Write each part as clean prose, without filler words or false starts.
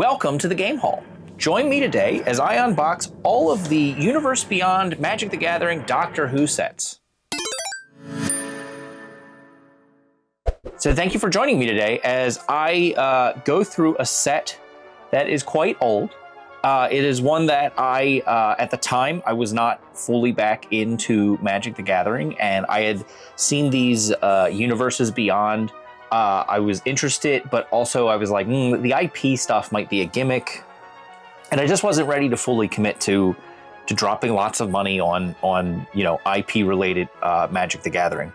Welcome to the Game Hall. Join me today as I unbox all of the Universe Beyond Magic the Gathering Doctor Who sets. So thank you for joining me today as I go through a set that is quite old. It is one that at the time, I was not fully back into Magic the Gathering, and I had seen these Universes Beyond. I was interested, but also I was like, the IP stuff might be a gimmick. And I just wasn't ready to fully commit to dropping lots of money on IP related Magic the Gathering.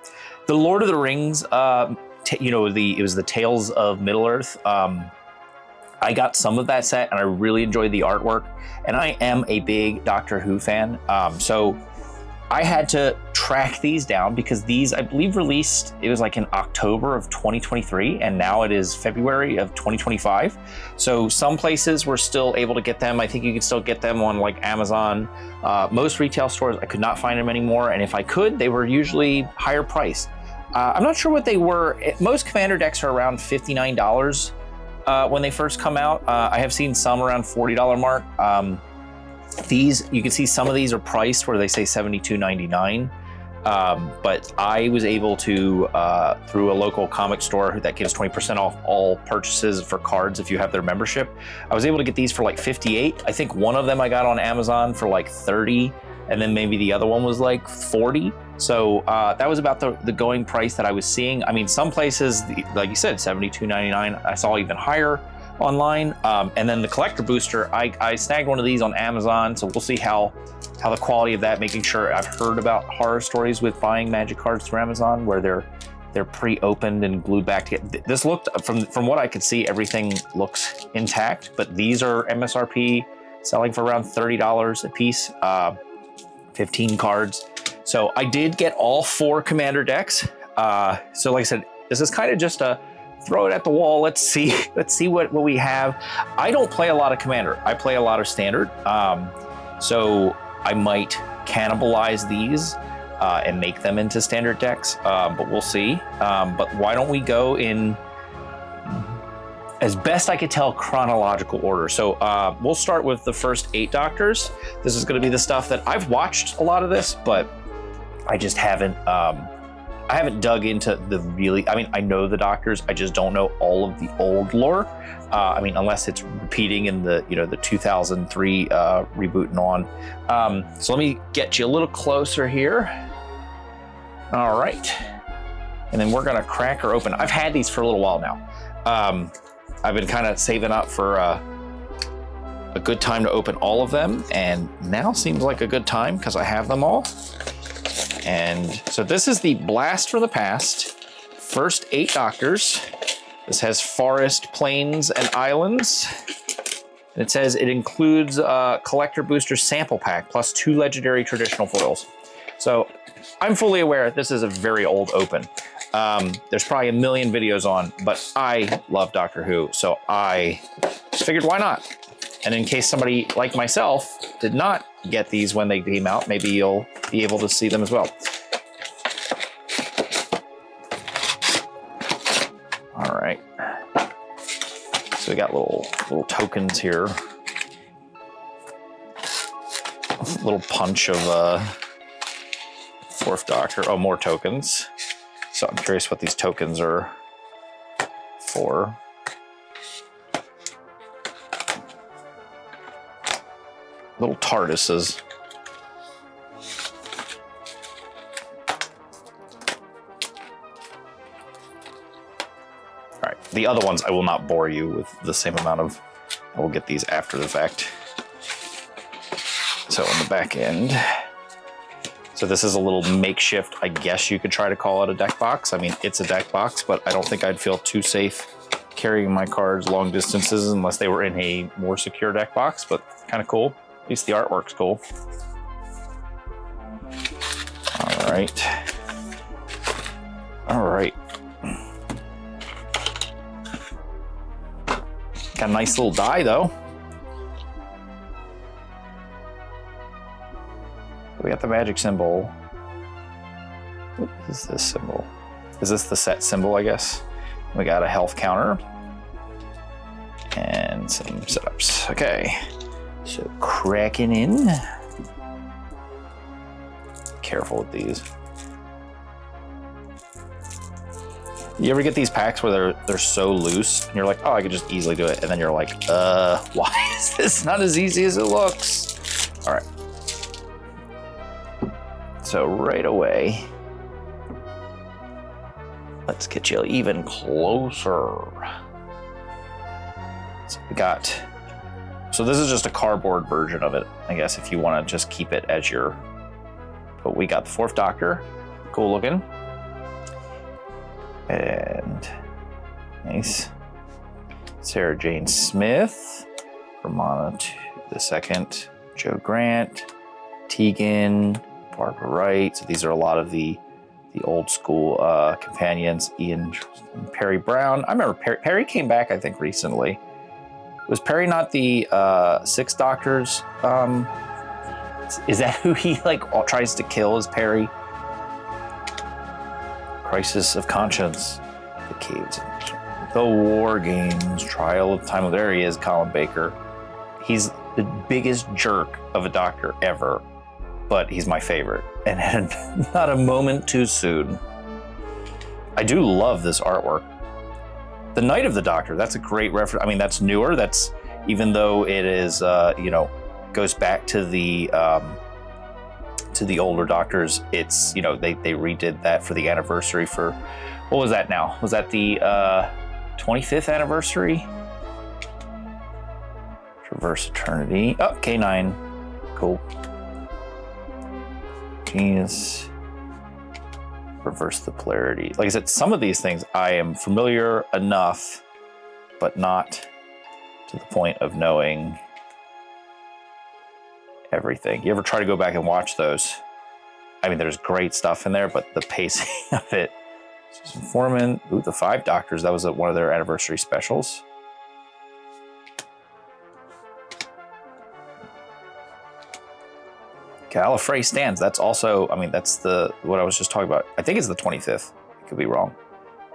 The Lord of the Rings, it was the Tales of Middle-earth. I got some of that set and I really enjoyed the artwork, and I am a big Doctor Who fan. So I had to track these down because these, I believe, released, it was like in October of 2023, and now it is February of 2025. So some places were still able to get them. I think you can still get them on like Amazon. Most retail stores, I could not find them anymore. And if I could, they were usually higher priced. I'm not sure what they were. Most Commander decks are around $59 when they first come out. I have seen some around $40 mark. These, you can see some of these are priced where they say $72.99. But I was able to, through a local comic store that gives 20% off all purchases for cards if you have their membership, I was able to get these for like $58. I think one of them I got on Amazon for like $30, and then maybe the other one was like $40. So that was about the going price that I was seeing. I mean, some places, like you said, $72.99. I saw even higher online. And then the collector booster, I snagged one of these on Amazon, so we'll see how the quality of that, making sure. I've heard about horror stories with buying Magic cards through Amazon where they're pre-opened and glued back together. This looked, from what I could see, everything looks intact, but these are MSRP selling for around $30 a piece, 15 cards. So I did get all 4 Commander decks. So like I said, this is kind of just a throw it at the wall. Let's see what we have. I don't play a lot of Commander. I play a lot of Standard. So I might cannibalize these and make them into Standard decks, but we'll see. But why don't we go in, as best I could tell, chronological order. So we'll start with the first 8 Doctors. This is going to be the stuff that I've watched a lot of this, but I just haven't. I haven't dug into the really. I mean, I know the Doctors. I just don't know all of the old lore. I mean, unless it's repeating in the the 2003 reboot and on. So let me get you a little closer here. All right, and then we're gonna crack her open. I've had these for a little while now. I've been kind of saving up for a good time to open all of them, and now seems like a good time because I have them all. And so this is the Blast from the Past, first 8 Doctors. This has Forest, Plains, and Islands. And it says it includes a Collector Booster Sample Pack, plus 2 Legendary Traditional Foils. So I'm fully aware this is a very old open. There's probably a million videos on, but I love Doctor Who, so I just figured why not? And in case somebody like myself did not get these when they came out, maybe you'll be able to see them as well. All right. So we got little tokens here. A little punch of 4th Doctor. Oh, more tokens. So I'm curious what these tokens are for. Little TARDISes. All right, the other ones I will not bore you with the same amount of. I will get these after the fact. So on the back end. So this is a little makeshift, I guess you could try to call it a deck box. I mean, it's a deck box, but I don't think I'd feel too safe carrying my cards long distances unless they were in a more secure deck box, but kind of cool. At least the artwork's cool. All right. All right. Got a nice little die, though. We got the magic symbol. What is this symbol? Is this the set symbol, I guess? We got a health counter. And some setups. Okay, so cracking in. Careful with these. You ever get these packs where they're so loose and you're like, oh, I could just easily do it, and then you're like, why is this not as easy as it looks? All right. So right away, let's get you even closer. So we got, so this is just a cardboard version of it, I guess, if you want to just keep it as your, but we got the 4th Doctor, cool looking. And nice. Sarah Jane Smith, Romana the Second, Joe Grant, Tegan, Barbara Wright. So these are a lot of the old school companions. Ian and Perry Brown. I remember Perry came back, I think, recently. Was Perry not the 6th Doctor's? Is that who he like tries to kill? Is Perry? Crisis of Conscience, The Caves, The War Games, Trial of Time. There he is, Colin Baker. He's the biggest jerk of a Doctor ever, but he's my favorite, and not a moment too soon. I do love this artwork. The Night of the Doctor, that's a great reference. I mean, that's newer. That's, even though it is, goes back to the older Doctors, it's, they redid that for the anniversary for, what was that now? Was that the 25th anniversary? Traverse Eternity. Oh, K9. Cool. Genius. Reverse the Polarity. Like I said, some of these things I am familiar enough, but not to the point of knowing everything. You ever try to go back and watch those? I mean, there's great stuff in there, but the pacing of it. Susan Foreman, the 5 Doctors, that was one of their anniversary specials. Gallifrey stands. That's also, I mean, that's what I was just talking about. I think it's the 25th. I could be wrong.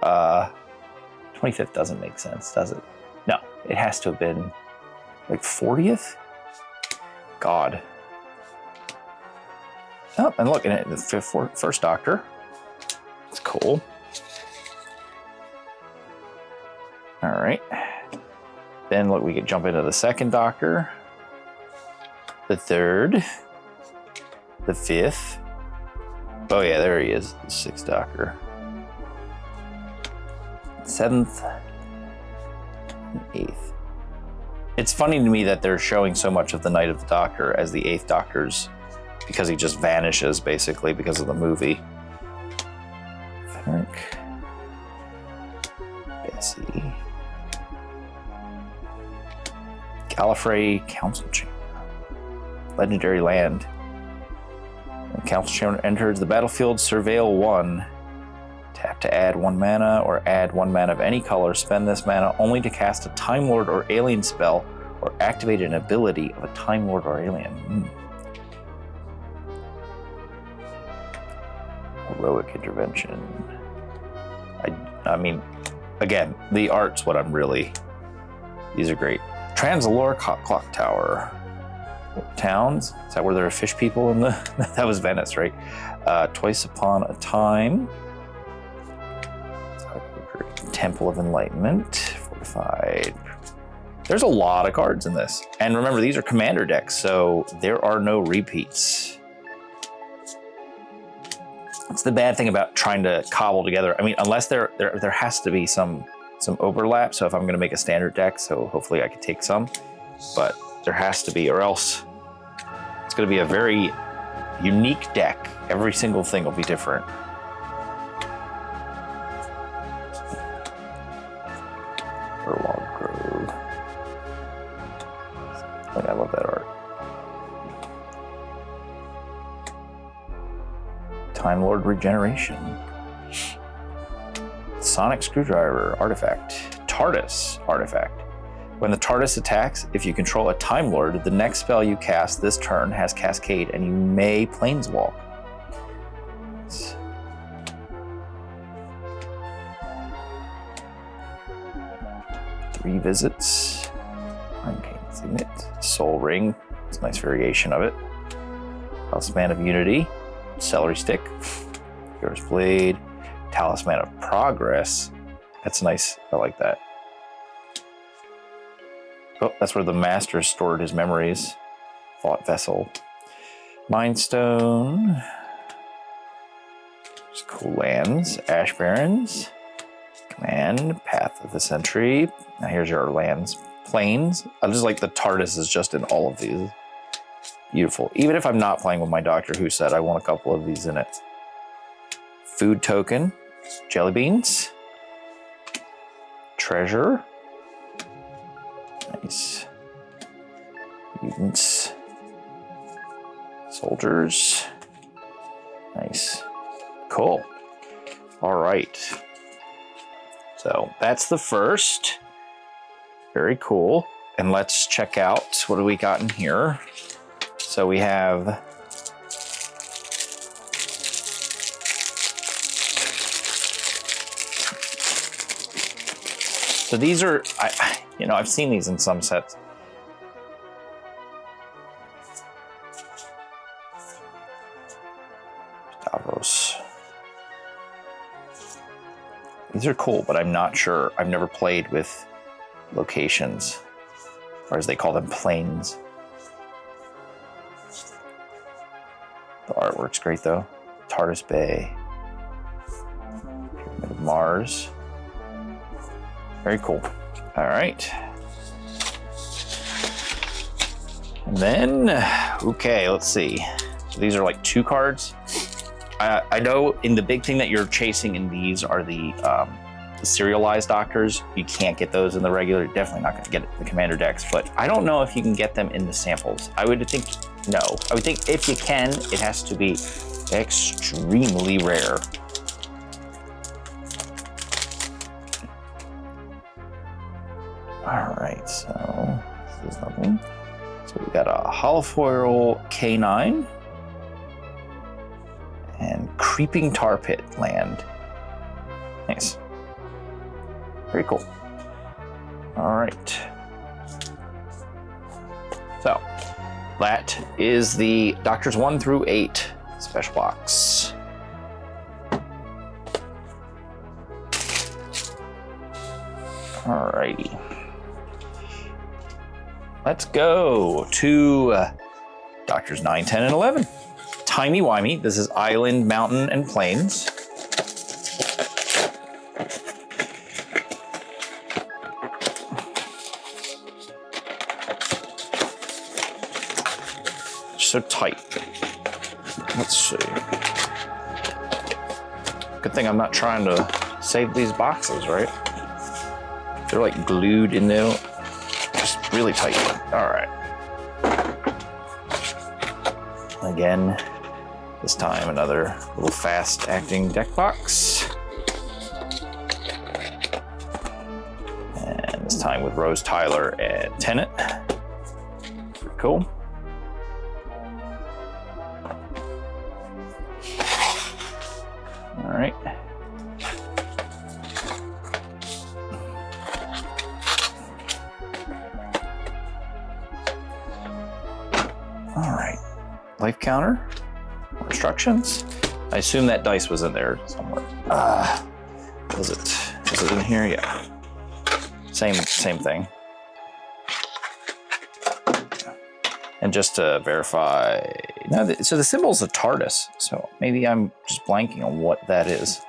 25th doesn't make sense, does it? No, it has to have been like 40th? God. Oh, and look, and the 1st Doctor. It's cool. All right. Then look, we could jump into the 2nd Doctor, the 3rd, the 5th. Oh yeah, there he is, the 6th Doctor. 7th, and 8th. It's funny to me that they're showing so much of the Night of the Doctor as the 8th Doctor's, because he just vanishes basically because of the movie. Fenric, Bessie, Gallifrey Council Chamber, Legendary Land. When Council Chamber enters the battlefield, surveil 1. Tap to add 1 mana or add 1 mana of any color. Spend this mana only to cast a Time Lord or Alien spell or activate an ability of a Time Lord or Alien. Heroic Intervention. I mean, again, the art's what I'm really, these are great. Transalore Clock Tower. Towns, is that where there are fish people in the, that was Venice, right? Twice Upon a Time. Temple of Enlightenment, Fortified. There's a lot of cards in this. And remember, these are commander decks, so there are no repeats. It's the bad thing about trying to cobble together. I mean, unless there has to be some overlap. So if I'm gonna make a standard deck, so hopefully I could take some, but there has to be, or else it's gonna be a very unique deck. Every single thing will be different. Furlong Grove. Like, I love that art. Time Lord Regeneration. Sonic Screwdriver Artifact. TARDIS Artifact. When the TARDIS attacks, if you control a Time Lord, the next spell you cast this turn has Cascade and you may Planeswalk. 3 visits. Arcane Signet. Soul Ring. It's a nice variation of it. Talisman of Unity. Celery Stick. Hero's Blade. Talisman of Progress. That's nice. I like that. Oh, that's where the master stored his memories. Thought Vessel. Mind Stone. There's cool lands. Ash Barrens. Command. Path of the Century. Now here's your lands. Plains. I just like the TARDIS is just in all of these. Beautiful. Even if I'm not playing with my Doctor Who set, I want a couple of these in it. Food Token. Jelly Beans. Treasure. Nice. Mutants. Soldiers. Nice. Cool. All right. So that's the first. Very cool. And let's check out what do we got in here. So we have so these are I've seen these in some sets. Davos. These are cool, but I'm not sure. I've never played with locations, or as they call them, planes. The artwork's great though. TARDIS Bay. Pyramid of Mars. Very cool. All right. And then, okay, let's see. So these are like 2 cards. I know in the big thing that you're chasing in these are the serialized Doctors. You can't get those in the regular. You're definitely not going to get the Commander decks, but I don't know if you can get them in the samples. I would think no. I would think if you can, it has to be extremely rare. All right, so this is nothing. So we got a holofoil K9 and Creeping Tar Pit land. Nice. Very cool. All right. So that is the Doctors 1 through 8 special box. All righty. Let's go to Doctors 9, 10, and 11. Timey Wimey. This is Island, Mountain, and Plains. So tight. Let's see. Good thing I'm not trying to save these boxes, right? They're like glued in there. Just really tight. All right. Again, this time another little fast acting deck box. And this time with Rose Tyler and Tennant. Pretty cool. All right. All right. Life counter. More instructions. I assume that dice was in there somewhere. Was it in here? Yeah. Same thing. And just to verify, no, so the symbol is a TARDIS, so maybe I'm just blanking on what that is.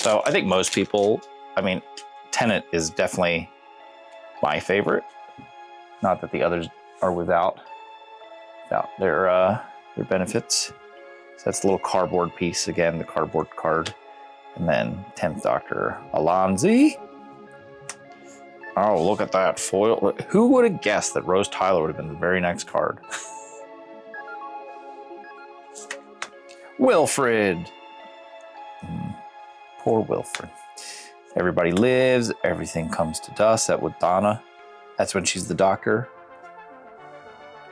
So I think most people, I mean, Tennant is definitely my favorite. Not that the others are without their benefits. So that's the little cardboard piece again, the cardboard card, and then 10th Doctor Alonzi. Oh, look at that foil. Who would have guessed that Rose Tyler would have been the very next card? Wilfred. Poor Wilfred. Everybody lives, everything comes to dust. That with Donna. That's when she's the Doctor.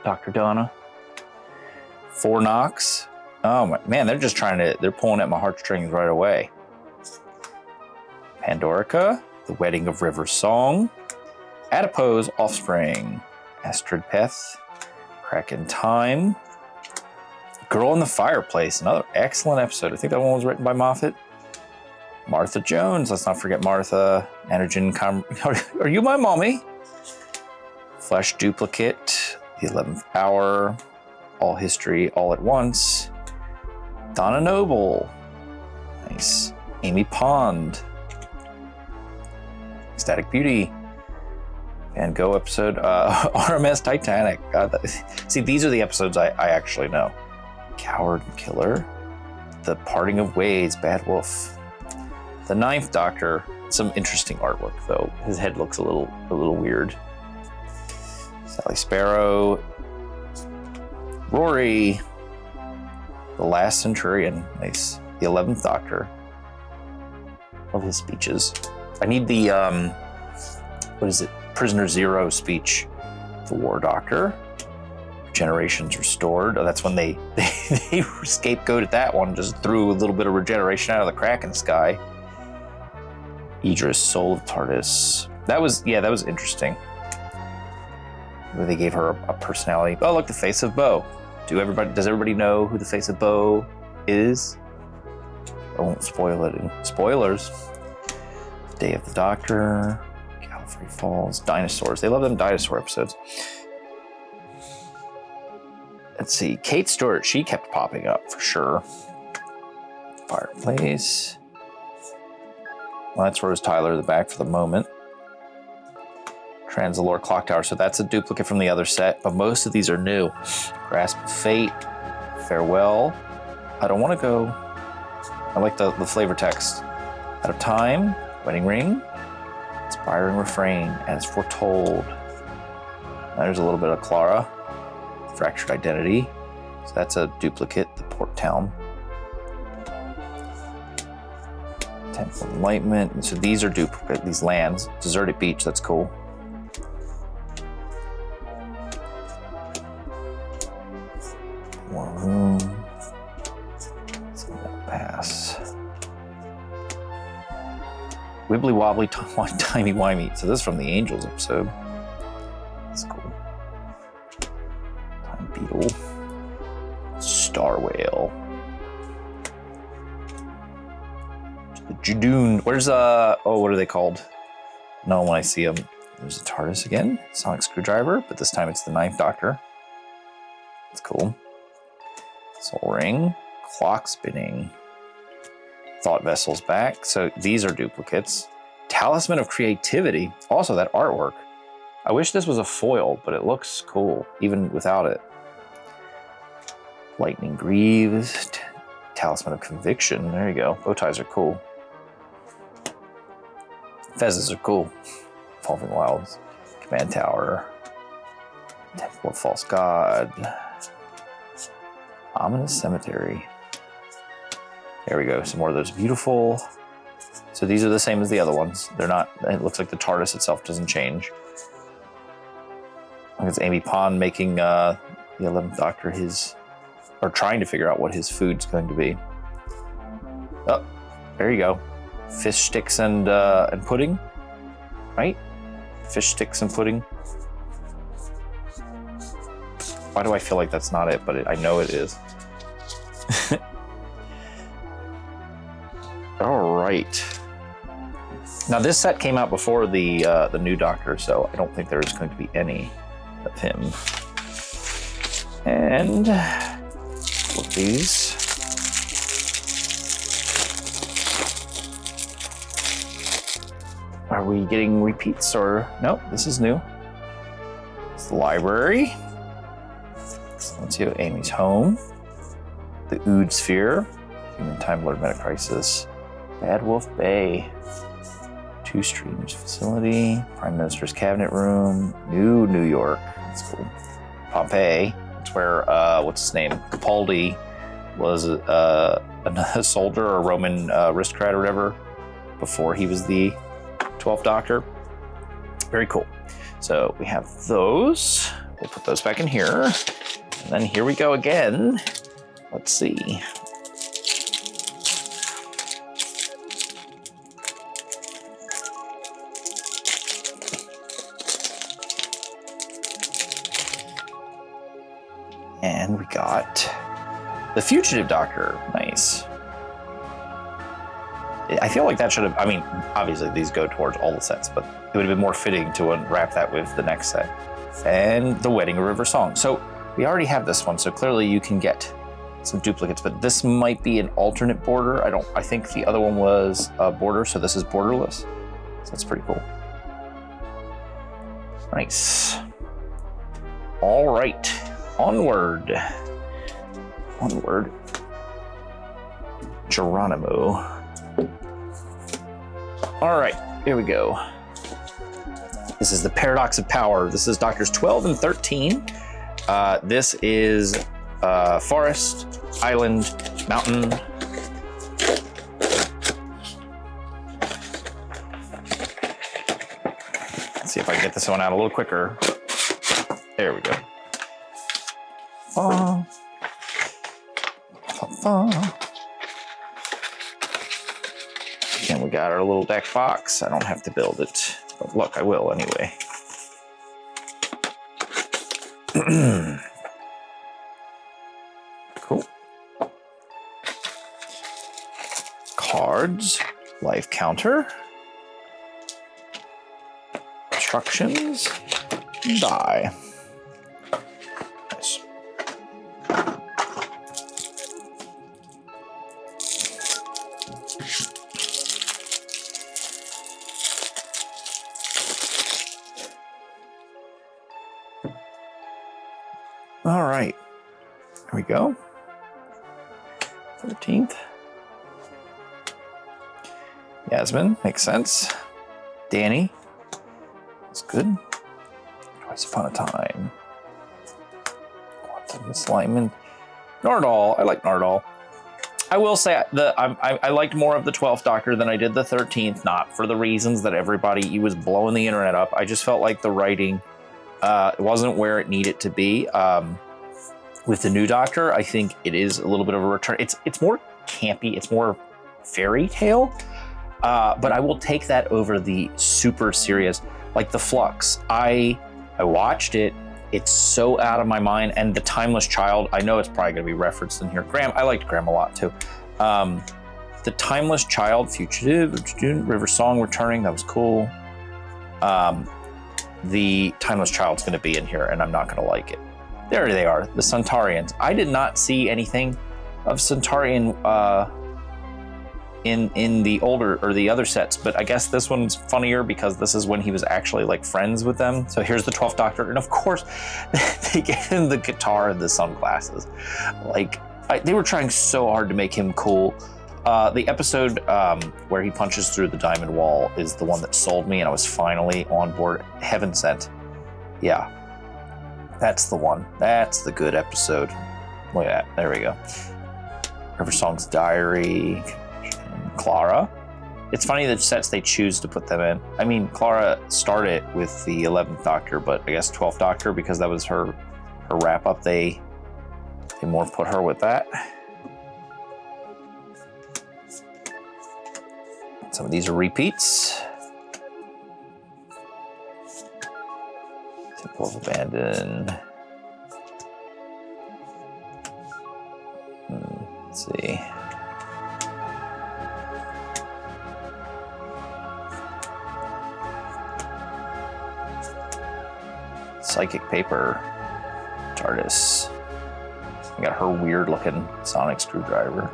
Dr. Donna. 4 knocks. Oh my, man, they're just they're pulling at my heartstrings right away. Pandorica, The Wedding of River Song, Adipose Offspring, Astrid Peth, Crack in Time, Girl in the Fireplace, another excellent episode. I think that one was written by Moffat. Martha Jones, let's not forget Martha. Are you my mommy? Flesh Duplicate, The 11th Hour, All History All at Once, Donna Noble, nice. Amy Pond, Ecstatic Beauty, Van Gogh episode, RMS Titanic. God, see, these are the episodes I actually know. Coward and Killer, The Parting of Ways, Bad Wolf, The Ninth Doctor. Some interesting artwork though. His head looks a little weird. Sally Sparrow, Rory, The Last Centurion, nice. The 11th Doctor. Love his speeches. I need the what is it? Prisoner Zero speech. The War Doctor. Generations Restored. Oh, that's when they scapegoated that one, just threw a little bit of regeneration out of the crack in the sky. Idris, Soul of TARDIS. That was interesting. Where they gave her a personality. Oh, look, the Face of Bo. Does everybody know who the Face of Bo is? I won't spoil it. Spoilers. Day of the Doctor, Gallifrey Falls, dinosaurs. They love them dinosaur episodes. Let's see, Kate Stewart, she kept popping up for sure. Fireplace. Well, that's Rose Tyler, the back for the moment. Transalore Clock Tower, so that's a duplicate from the other set, but most of these are new. Grasp of Fate, Farewell. I don't want to go. I like the flavor text. Out of Time, Wedding Ring, Inspiring Refrain, As Foretold. There's a little bit of Clara, Fractured Identity. So that's a duplicate, the Port Town. Temple of Enlightenment. And so these are duplicate, these lands. Deserted Beach, that's cool. More room. Pass. Wibbly Wobbly Timey Wimey. So this is from the Angels episode. That's cool. Time Beetle. Star Whale. The Judoon. Where's what are they called? No, when I see them. There's a TARDIS again. Sonic Screwdriver, but this time it's the Ninth Doctor. That's cool. Soul Ring. Clock Spinning. Thought Vessel's back. So these are duplicates. Talisman of Creativity. Also that artwork. I wish this was a foil, but it looks cool, even without it. Lightning Greaves. Talisman of Conviction. There you go. Bow ties are cool. Fezzes are cool. Evolving Wilds. Command Tower. Temple of False God. Ominous Cemetery. There we go, some more of those beautiful. So these are the same as the other ones. They're not, it looks like the TARDIS itself doesn't change. I think it's Amy Pond making the 11th Doctor or trying to figure out what his food's going to be. Oh, there you go. Fish sticks and pudding, right? Fish sticks and pudding. Why do I feel like that's not it, but I know it is. All right. Now this set came out before the new Doctor, so I don't think there is going to be any of him. And look these. Are we getting repeats or no? This is new. It's the library. Let's see, Amy's home. The Ood Sphere. Human Time Lord Metacrisis. Bad Wolf Bay. Two Streams Facility. Prime Minister's Cabinet Room. New York. That's cool. Pompeii. That's where, what's his name? Capaldi was a soldier or Roman aristocrat or whatever before he was the 12th Doctor. Very cool. So we have those. We'll put those back in here. And then here we go again. Let's see. And we got the Fugitive Doctor. Nice. I feel like that should have, I mean, obviously these go towards all the sets, but it would have been more fitting to unwrap that with the next set. And the Wedding River Song. So we already have this one, so clearly you can get some duplicates, but this might be an alternate border. I think the other one was a border, so this is borderless. So that's pretty cool. Nice. All right, onward. Onward. Geronimo. All right, here we go. This is the Paradox of Power. This is Doctors 12 and 13. This is Forest, Island, Mountain. Let's see if I can get this one out a little quicker. There we go. And we got our little deck box. I don't have to build it, but look, I will anyway. Cool. Cards, life counter, instructions, die. Nice. All right, here we go. 13th. Yasmin, makes sense. Danny, that's good. Twice Upon a Time. Quantum Misalignment. Nardal, I like Nardal. I will say I liked more of the 12th Doctor than I did the 13th, not for the reasons that he was blowing the internet up. I just felt like the writing wasn't where it needed to be. With the new Doctor, I think it is a little bit of a return. It's more campy, it's more fairy tale, but I will take that over the super serious, like the Flux. I watched it. It's so out of my mind. And the Timeless Child, I know it's probably going to be referenced in here. Graham, I liked Graham a lot too. The Timeless Child, Fugitive, River Song returning, that was cool. The Timeless Child's going to be in here, and I'm not going to like it. There they are, the Centaurians. I did not see anything of Centaurian in the older or the other sets, but I guess this one's funnier because this is when he was actually like friends with them. So here's the 12th Doctor, and of course they gave him the guitar and the sunglasses. Like they were trying so hard to make him cool. The episode where he punches through the diamond wall is the one that sold me, and I was finally on board. Heaven Sent. Yeah, that's the one. That's the good episode. Look at that. There we go. River Song's Diary. Clara. It's funny the sets they choose to put them in. I mean, Clara started with the 11th Doctor, but I guess 12th Doctor, because that was her wrap up, they more put her with that. Some of these are repeats. Temple of Abandon. Let's see. Psychic Paper. TARDIS. I got her weird looking sonic screwdriver.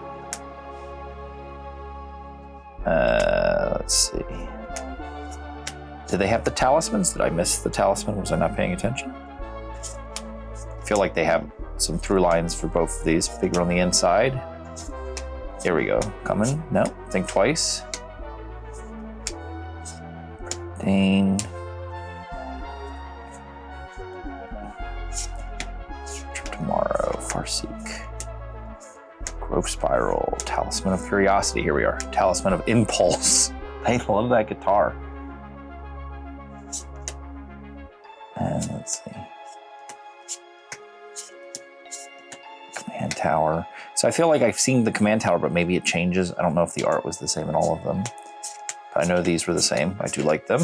Let's see. Did they have the talismans? Did I miss the talisman? Was I not paying attention? I feel like they have some through lines for both of these. Bigger on the inside. Here we go. Coming? No. Think twice. Dane. Tomorrow. Farseek. Growth Spiral. Talisman of Curiosity. Here we are. Talisman of Impulse. I love that guitar. And let's see. Command Tower. So I feel like I've seen the Command Tower, but maybe it changes. I don't know if the art was the same in all of them. But I know these were the same. I do like them.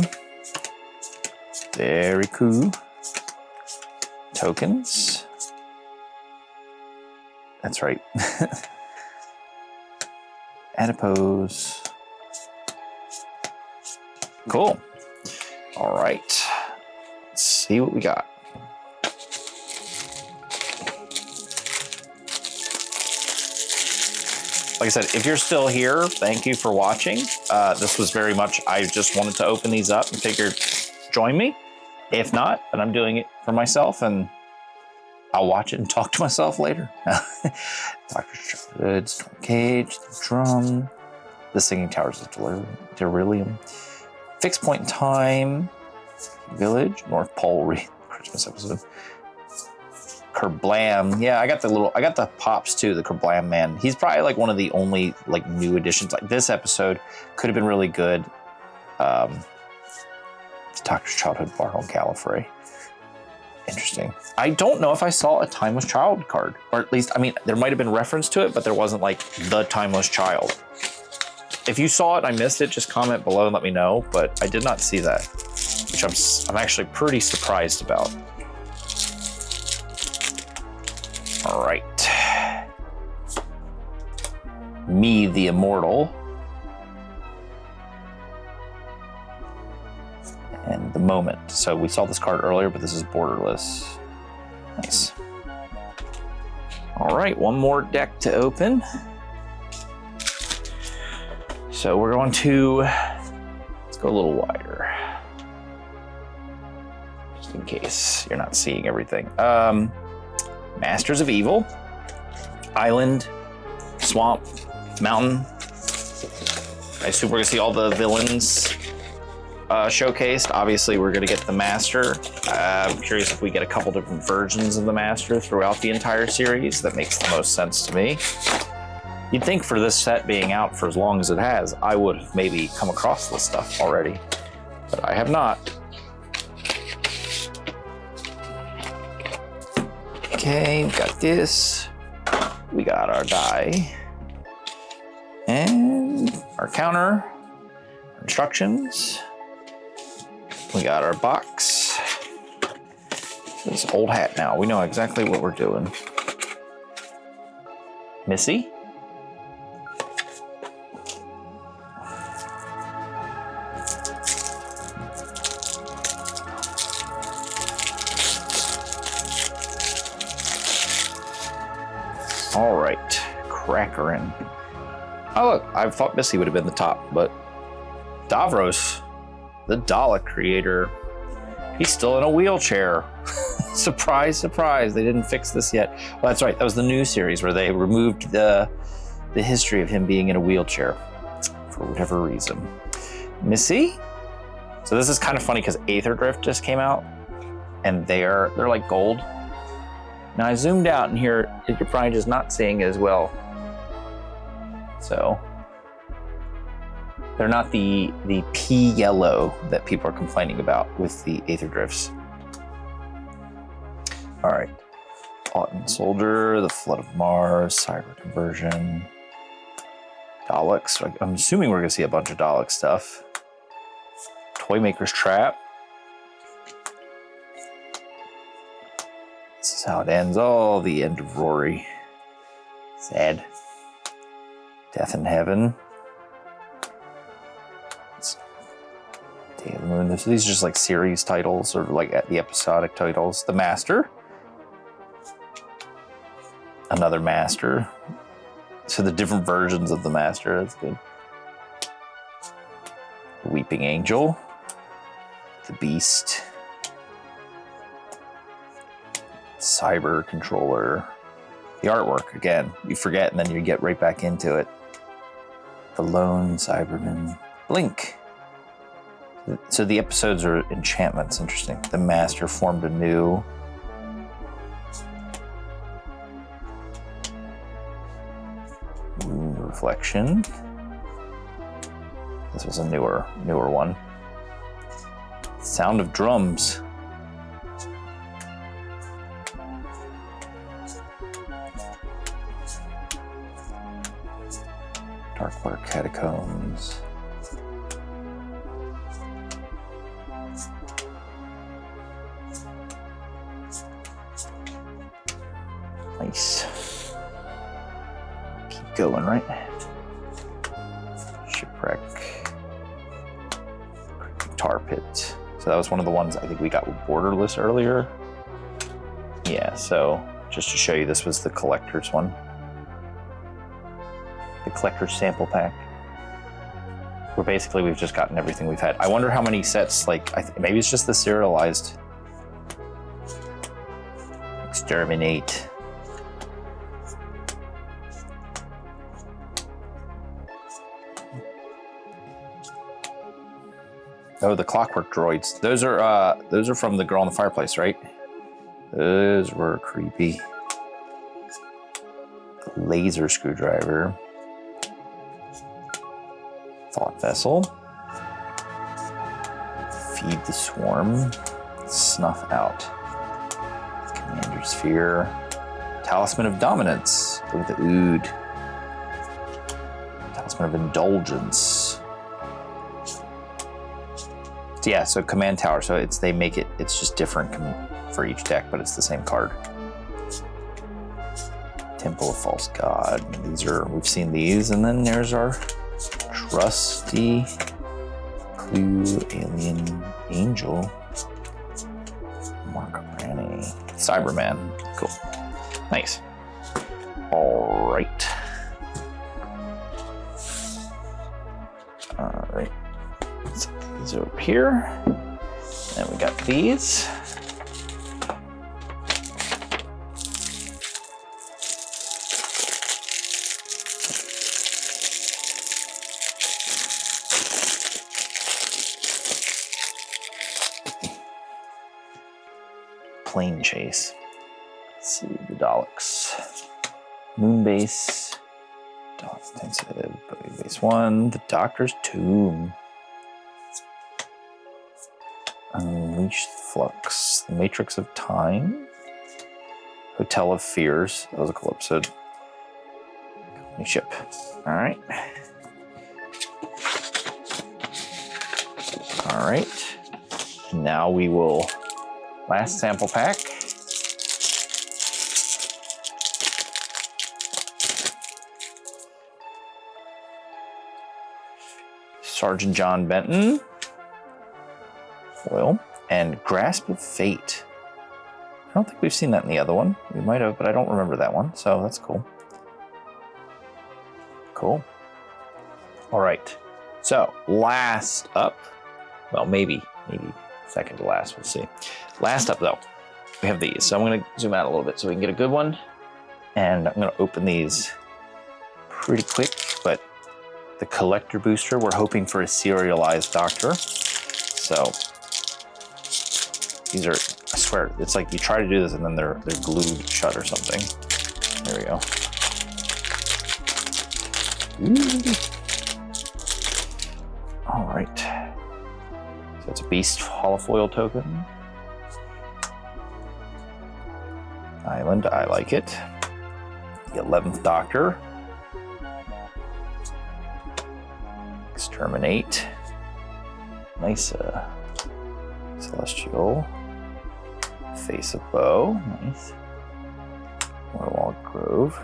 Very cool. Tokens. That's right. Adipose. Cool. All right. Let's see what we got. Like I said, if you're still here, thank you for watching. This was very much, I just wanted to open these up and figured, join me. If not, then I'm doing it for myself and I'll watch it and talk to myself later. Dr. Childhood, Storm Cage, the Drum, the Singing Towers of Delirium, Fixed Point in Time, Village, North Pole, Christmas episode. Kerblam. Yeah, I got the pops too, the Kerblam man. He's probably like one of the only like new additions. Like this episode could have been really good. Doctor's Childhood, Barhole Gallifrey. Interesting. I don't know if I saw a Timeless Child card, or at least, I mean, there might have been reference to it, but there wasn't like the Timeless Child. If you saw it and I missed it, just comment below and let me know, but I did not see that, which I'm actually pretty surprised about. All right. Me, the Immortal. And the Moment. So we saw this card earlier, but this is borderless. Nice. All right, one more deck to open. So we're going to, let's go a little wider. Just in case you're not seeing everything. Masters of Evil, Island, Swamp, Mountain. I assume we're gonna see all the villains showcased. Obviously, we're gonna get the Master. I'm curious if we get a couple different versions of the Master throughout the entire series. That makes the most sense to me. You'd think for this set being out for as long as it has, I would have maybe come across this stuff already, but I have not. Okay, we got this. We got our die. And our counter. Our instructions. We got our box. This old hat now. We know exactly what we're doing. Missy. All right, Crackerin. Oh look, I thought Missy would have been the top, but Davros, the Dalek creator, he's still in a wheelchair. Surprise, surprise, they didn't fix this yet. Well, that's right, that was the new series where they removed the history of him being in a wheelchair for whatever reason. Missy? So this is kind of funny because Aether Drift just came out and they're like gold. Now I zoomed out and here you're probably just not seeing as well. So they're not the pea yellow that people are complaining about with the Aether Drifts. All right, Autumn Soldier, the Flood of Mars, Cyber Conversion, Daleks. I'm assuming we're gonna see a bunch of Dalek stuff. Toymaker's Trap. This is how it ends. Oh, the end of Rory. Sad. Death in Heaven. Day of the Moon. So these are just like series titles or like the episodic titles. The Master. Another Master. So the different versions of the Master. That's good. The Weeping Angel. The Beast. Cyber Controller. The artwork, again, you forget and then you get right back into it. The Lone Cyberman. Blink. So the episodes are enchantments, interesting. The Master formed anew. Reflection. This was a newer one. Sound of Drums. Darkwater Catacombs. Nice. going, right? Shipwreck. Tar pit. So that was one of the ones I think we got with borderless earlier. Yeah, so just to show you, this was the collector's one. The collector's sample pack. Where basically we've just gotten everything we've had. I wonder how many sets, like, maybe it's just the serialized. Exterminate. Oh, the clockwork droids. Those are from the Girl in the Fireplace, right? Those were creepy. The laser screwdriver. Thought vessel. Feed the swarm. Snuff out. Commander's fear. Talisman of dominance. Look at the ood. Talisman of indulgence. Yeah, so command tower. So they make it. It's just different for each deck, but it's the same card. Temple of False God. We've seen these, and then there's our trusty Clue Alien Angel. Mark Granny. Cyberman. Cool. Nice. All right. All right. Let's put these over here. And we got these. Plane chase. Let's see the Daleks. Moonbase. Daleks intensive. Base 1. The Doctor's Tomb. Unleash the Flux. The Matrix of Time. Hotel of Fears. That was a cool episode. Company ship. All right. All right. Now we will. Last sample pack. Sergeant John Benton. Foil. And Grasp of Fate. I don't think we've seen that in the other one. We might have, but I don't remember that one, so that's cool. Cool. All right. So, last up. Well, maybe second to last, we'll see. Last up though, we have these. So I'm gonna zoom out a little bit so we can get a good one. And I'm gonna open these pretty quick, but the collector booster, we're hoping for a serialized Doctor. So these are, I swear, it's like you try to do this and then they're glued shut or something. There we go. Ooh. All right. So it's a Beast holofoil token. Island, I like it. The 11th Doctor. Exterminate. Nice Celestial. Face of Bow, nice. Warwall Grove.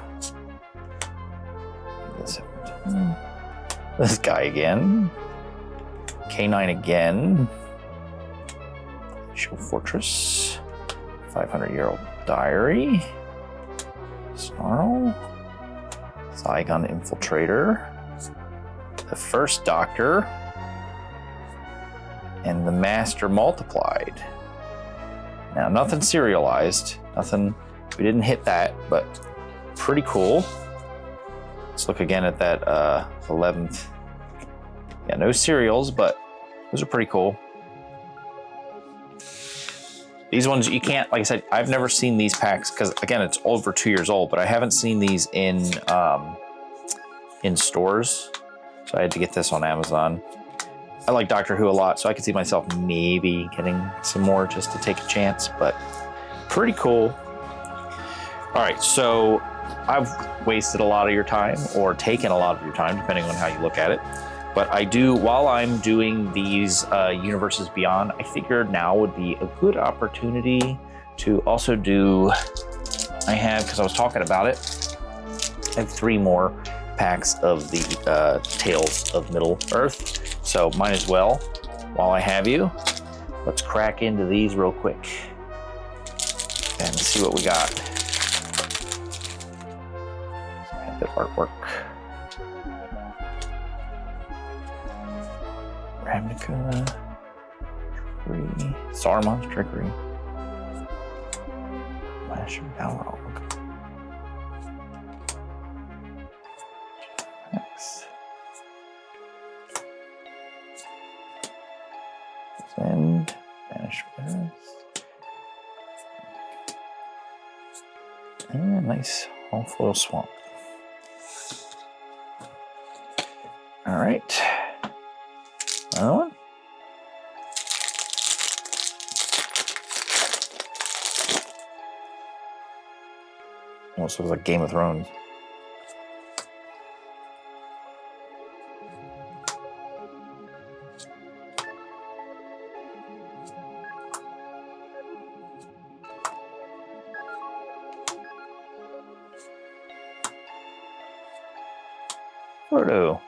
This guy again. K9 again. Show Fortress. 500-year-old Diary. Snarl. Zygon Infiltrator. The First Doctor. And the Master Multiplied. Now, nothing serialized. Nothing, we didn't hit that, but pretty cool. Let's look again at that 11th. Yeah, no serials, but those are pretty cool. These ones you can't, like I said, I've never seen these packs because again, it's over 2 years old, but I haven't seen these in stores. So I had to get this on Amazon. I like Doctor Who a lot, so I could see myself maybe getting some more just to take a chance, but pretty cool. All right, so I've wasted a lot of your time or taken a lot of your time, depending on how you look at it. But I do, while I'm doing these Universes Beyond, I figured now would be a good opportunity to also do, because I was talking about it, I have 3 more packs of the Tales of Middle Earth. So might as well, while I have you, let's crack into these real quick and see what we got. Have the artwork. Ravnica, Trickery, Saruman's Trickery, Flash of Balrog. Next. Send, Banish Winds. And nice all-foil swamp. All right. Another one. Almost looks like Game of Thrones. Frodo.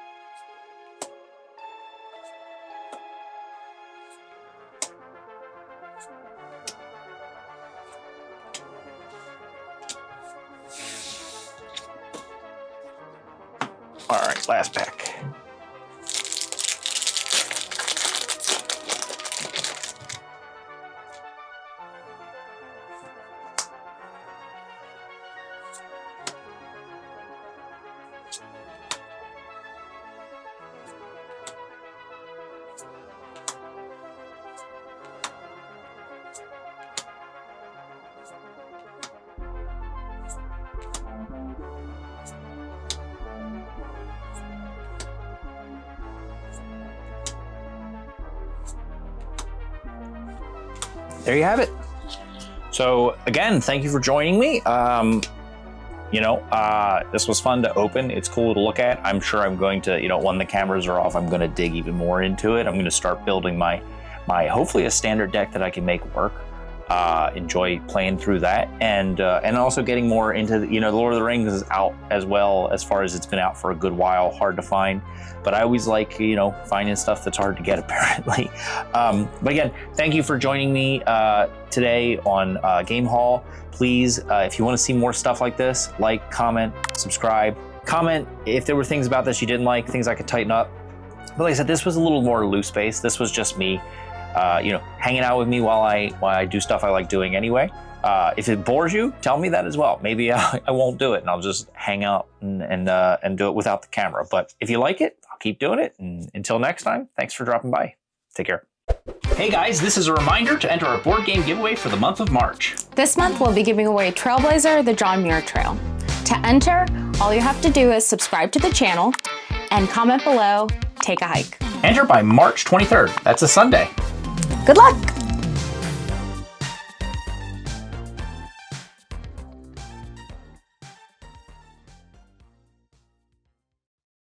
All right, last pack. There you have it. So again, thank you for joining me. This was fun to open. It's cool to look at. I'm sure I'm going to, when the cameras are off, I'm going to dig even more into it. I'm going to start building my hopefully a standard deck that I can make work. Enjoy playing through that, and also getting more into the Lord of the Rings is out as well, as far as it's been out for a good while, hard to find, but I always like finding stuff that's hard to get apparently. But again, thank you for joining me today on Game Haul. Please, if you want to see more stuff like this, like, comment, subscribe, comment if there were things about this you didn't like, things I could tighten up. But like I said, this was a little more loose base. This was just me hanging out with me while I do stuff I like doing anyway. If it bores you, tell me that as well. Maybe I won't do it and I'll just hang out and do it without the camera. But if you like it, I'll keep doing it. And until next time, thanks for dropping by. Take care. Hey guys, this is a reminder to enter our board game giveaway for the month of March. This month we'll be giving away Trailblazer, the John Muir Trail. To enter, all you have to do is subscribe to the channel and comment below, take a hike. Enter by March 23rd. That's a Sunday. Good luck!